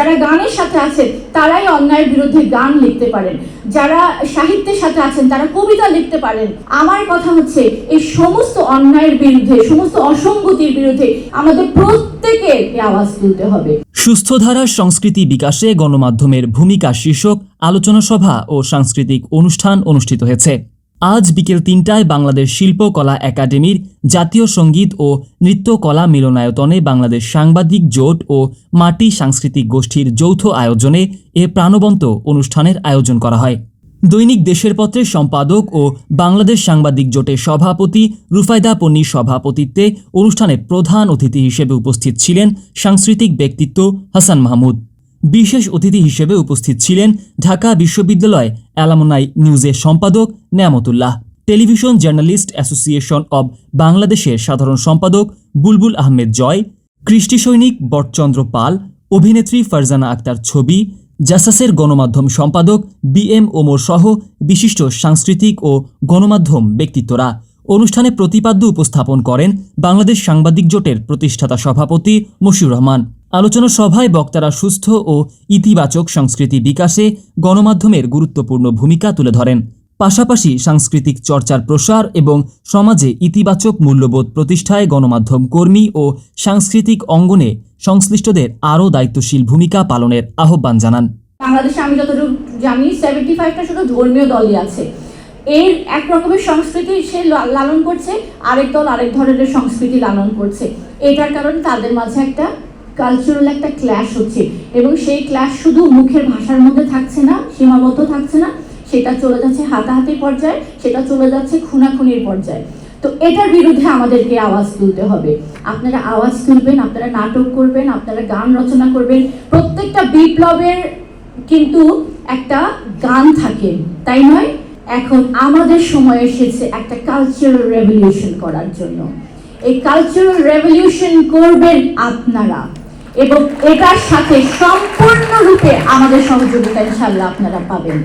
যারা গানের সাথে আছেন তারাই অন্যায়ের বিরুদ্ধে গান লিখতে পারেন, যারা সাহিত্যের সাথে আছেন তারা কবিতা লিখতে পারেন। আমার কথা হচ্ছে এই সমস্ত অন্যায়ের বিরুদ্ধে, সমস্ত অসঙ্গতির বিরুদ্ধে আমাদের প্রত্যেকের আওয়াজ তুলতে হবে। সুস্থ ধারার সংস্কৃতি বিকাশে গণমাধ্যমের ভূমিকা শীর্ষক আলোচনা সভা ও সাংস্কৃতিক অনুষ্ঠান অনুষ্ঠিত হয়েছে। আজ বিকেল ৩টায় বাংলাদেশ শিল্পকলা একাডেমির জাতীয় সঙ্গীত ও নৃত্যকলা মিলনায়তনে বাংলাদেশ সাংবাদিক জোট ও মাটি সাংস্কৃতিক গোষ্ঠীর যৌথ আয়োজনে এ প্রাণবন্ত অনুষ্ঠানের আয়োজন করা হয়। দৈনিক দেশের পত্রের সম্পাদক ও বাংলাদেশ সাংবাদিক জোটের সভাপতি রুফায়দা পন্নীর সভাপতিত্বে অনুষ্ঠানে প্রধান অতিথি হিসেবে উপস্থিত ছিলেন সাংস্কৃতিক ব্যক্তিত্ব হাসান মাহমুদ। বিশেষ অতিথি হিসেবে উপস্থিত ছিলেন ঢাকা বিশ্ববিদ্যালয় অ্যালামনাই নিউজের সম্পাদক Neyamatullah, television journalist association of বাংলাদেশের সাধারণ সম্পাদক বুলবুল আহমেদ জয়, কৃষ্টি সৈনিক বটচন্দ্র পাল, অভিনেত্রী ফারজানা আক্তার ছবি, জাসাসের গণমাধ্যম সম্পাদক BM ওমর সহ বিশিষ্ট সাংস্কৃতিক ও গণমাধ্যম ব্যক্তিত্বরা। অনুষ্ঠানে প্রতিপাদ্য উপস্থাপন করেন বাংলাদেশ সাংবাদিক জোটের প্রতিষ্ঠাতা সভাপতি মশিউর রহমান। আলোচনা সভায় বক্তারা সুস্থ ও ইতিবাচক সংস্কৃতি বিকাশে গণমাধ্যমের গুরুত্বপূর্ণ ভূমিকা তুলে ধরেন। পাশাপাশি সাংস্কৃতিক চর্চার প্রসার এবং সমাজে ইতিবাচক মূল্যবোধ প্রতিষ্ঠায় গণমাধ্যম কর্মী ও সাংস্কৃতিক অঙ্গনে সংশ্লিষ্টদের আরও দায়িত্বশীল ভূমিকা পালনের আহ্বান জানান। বাংলাদেশে আমি যতটুকু জানি 75টা শুধু ধর্মীয় দলই আছে। এর এক রকমের সংস্কৃতি সে লালন করছে, আরেক দল আরেক ধরনের সংস্কৃতি লালন করছে। এটার কারণে তাদের মাঝে একটা কালচারাল একটা ক্ল্যাশ হচ্ছে, এবং সেই ক্ল্যাশ শুধু মুখের ভাষার মধ্যে থাকছে না, সীমাবদ্ধ থাকছে না, সেটা চলে যাচ্ছে হাতাহাতি পর্যায়ে, সেটা চলে যাচ্ছে খুনাখুনির পর্যায়ে। তো এটার বিরুদ্ধে আমাদেরকে আওয়াজ তুলতে হবে। আপনারা আওয়াজ তুলবেন, আপনারা নাটক করবেন, আপনারা গান রচনা করবেন। প্রত্যেকটা বিপ্লবের কিন্তু একটা গান থাকে, তাই নয়? এখন আমাদের সময় এসেছে একটা কালচারাল রেভলিউশন করার জন্য। এই কালচারাল রেভলিউশন করবেন আপনারা, এবং এটার সাথে সম্পূর্ণরূপে আমাদের সহযোগিতা ইনশাআল্লাহ আপনারা পাবেন।